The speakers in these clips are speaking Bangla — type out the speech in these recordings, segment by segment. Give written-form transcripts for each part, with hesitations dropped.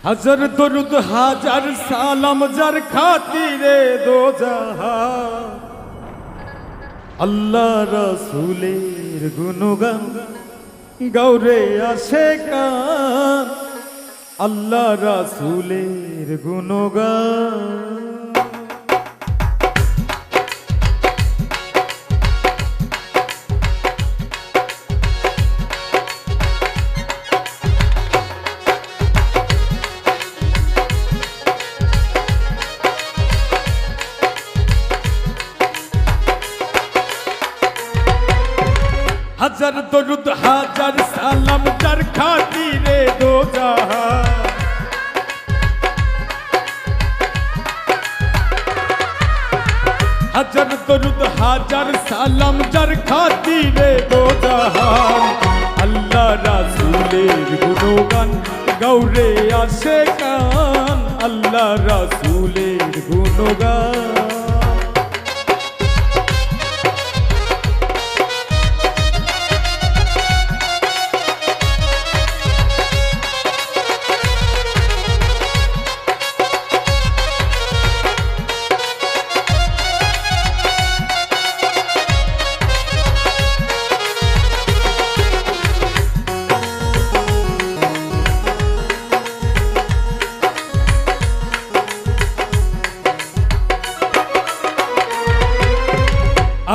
হাজার দরুদ হাজার সালাম যার খাতিরে দো জাহান আল্লাহ রাসূলের গুণগান গাওরে আশিকান আল্লাহ রাসূলের গুণগান। হাজার দরুদ হাজার সালাম যার খাতিরে দো জাহান হাজার দরুদ হাজার সালাম যার খাতিরে দো জাহান আল্লাহ রাসূলের গুণগান গাওরে আশিকান আল্লাহ রাসূলের গুণগান।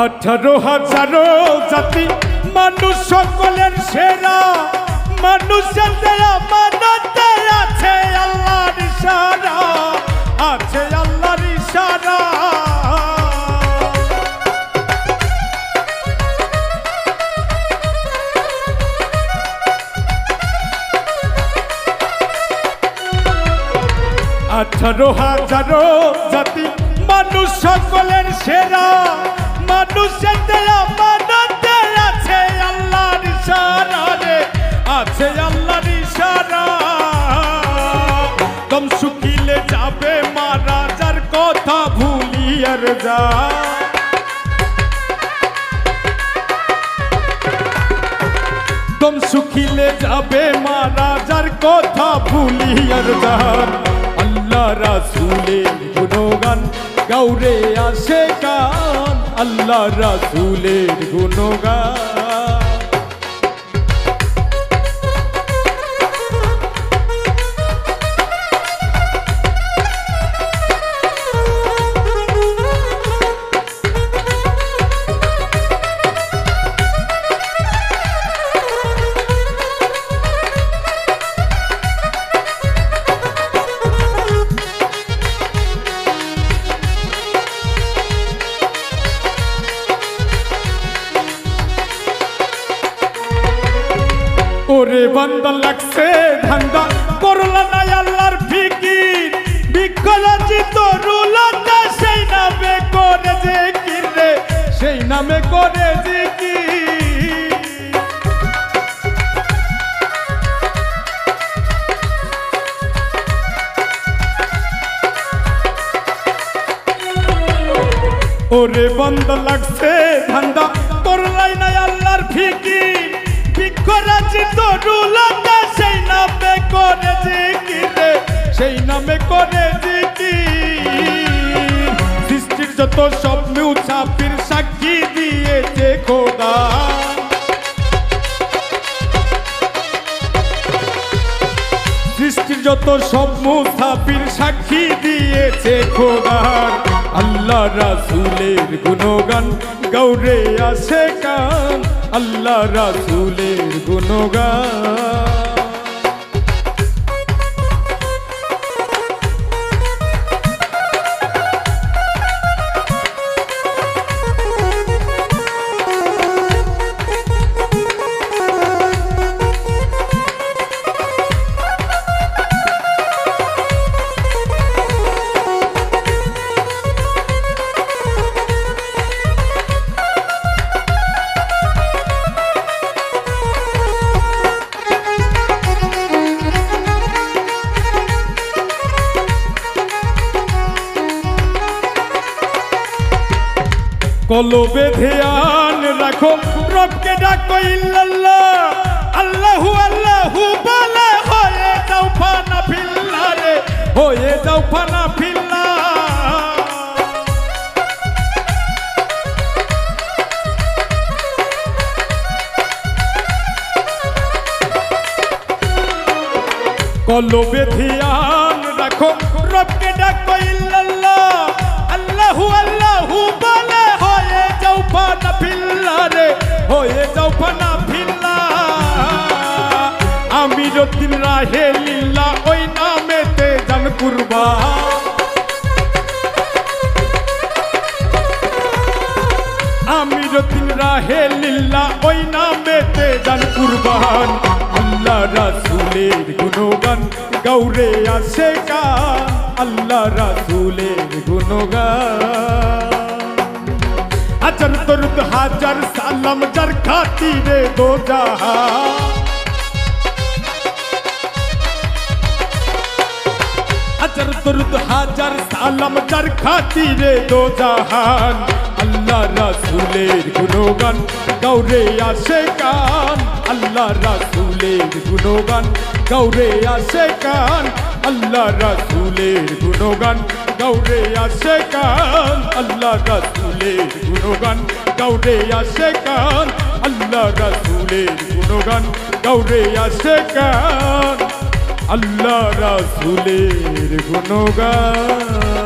আঠারো হাজারো জাতি মানুষ সকলের সেরা মানুষের দেয়া মানতে আছে আল্লাহর ইশারা আছে আল্লাহর ইশারা। আঠারো হাজারো জাতি মানুষ সকলের সেরা মানুষের দেয়া মানতে আছে আল্লাহর ইশারা রে আছে আল্লাহর ইশারা। দম শুকিলে যাবে মারা যার কথা ভুলিয়ার যা দম শুকিলে যাবে মারা যার কথা ভুলিয়ার যা আল্লাহ রাসূলের গুণগান গাওরে আশিকান আল্লাহ রাসূলের গুণগান। ওরে বান্দা লাগছে ধান্দা করলা না আল্লাহর ফিকির বিকলাজি তরুলতা সেই নামে করে জিকির রে সেই নামে করে জিকির। ওরে বান্দা লাগছে ধান্দা করলাই না আল্লাহর ফিকির বিকলাজি তরুলতা সেই নামে করে জিকির রে সেই নামে করে জিকির। সৃষ্টির যত সব মুসাফির সাক্ষী দিয়েছে খোদা সৃষ্টির যত সব মুসাফির সাক্ষী দিয়েছে খোদার আল্লাহ রাসূলের গুণগান গাওরে আশিকান আল্লাহ রাসূলের গুণগান। কলবে ধ্যান রাখো রবকে ডাকো ইল্লাল্লাহ আল্লাহু আল্লাহু বলে হয়ে যাও ফানা ফিল্লাহ যাও ফানা ফিল্লা। কলবে ধ্যান রাখো রবকে ডাকো ইল্লাল্লাহ, আল্লাহু আল্লাহু বলে হয়ে যাও ফানা ফিল্লা রে, হয়ে যাও ফানা ফিল্লা। আমিরুদ্দিন রাহে লিল্লা ওই নামেতে জান কুরবান, আমিরুদ্দিন রাহে লিল্লা ওই নামেতে জান কুরবান। আল্লাহ রাসূলের গুণগান গৌরে আসে গান, আল্লাহ রাসূলের গুণগান। হাজার দরুদ হাজার সালাম যার খাতিরে দো জাহান, হাজার দরুদ হাজার সালাম যার খাতিরে দো জাহান। আল্লাহ রাসূলের গুণগান গৌরে আসে গান, আল্লাহ রাসূলের গুণগান গৌরে আসে গান, আল্লাহ রাসূলের গুণগান গৌরে আসে গান, আল্লাহ রাসূলের গুণগান গৌরে আসে গান, আল্লাহ রাসূলের গুণগান গৌরে আসে গান, আল্লাহ রাসূলের গুণগান।